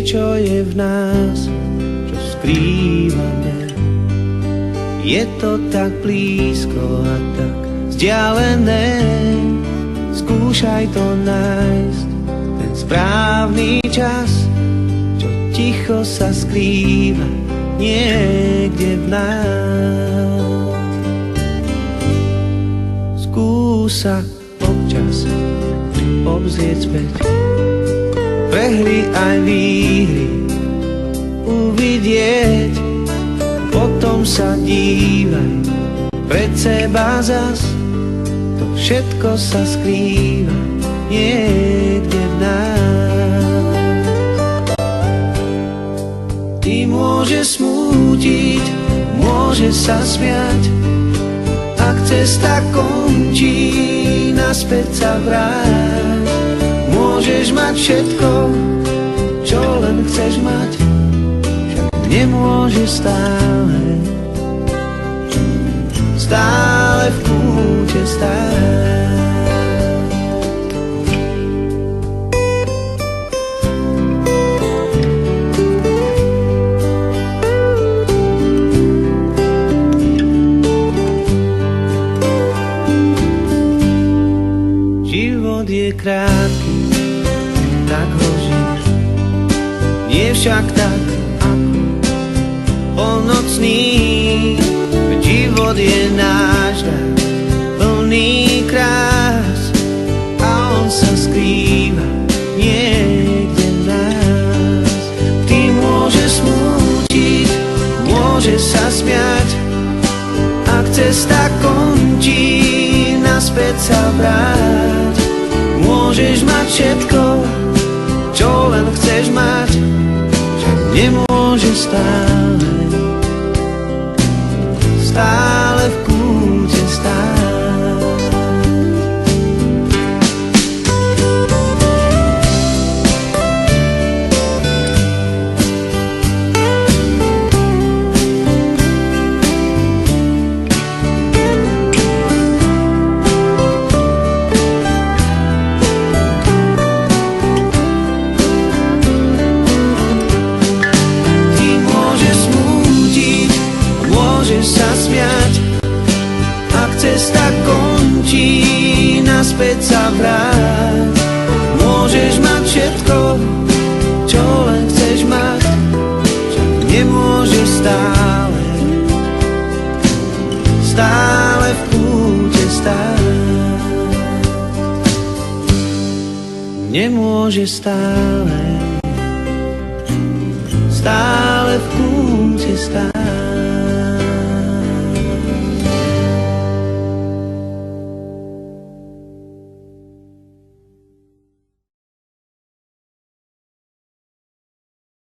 Niečo je v nás, čo skrývame. Je to tak blízko a tak vzdialené. Skúšaj to nájsť, ten správny čas, čo ticho sa skrýva niekde v nás. Skús sa občas obzrieť späť, prehry aj výhry uvidieť, potom sa dívaj pred seba zas, to všetko sa skrýva niekde v nás. Ty môžeš smútiť, môžeš sa smiať, ak cesta končí, naspäť sa vráť. Môžeš mať všetko, čo len chceš mať, však nemôžeš stále v kúte stáť. Život je krátky, tak ho žij, nie však tak ako polnocný. Život je náš dar, plný krás, a on sa skrýva niekde v nás. Ty môžeš smútiť, môžeš sa smiať, ak cesta končí, naspäť sa vráť. Môžeš mať všetko, čo len chceš mať, však nemôžeš stále v kúte stáť. Cesta končí, naspäť sa vráť. Môžeš mať všetko, čo len chceš mať, však nemôžeš stále v kúte stáť. Nemôžeš stále v kúte stáť.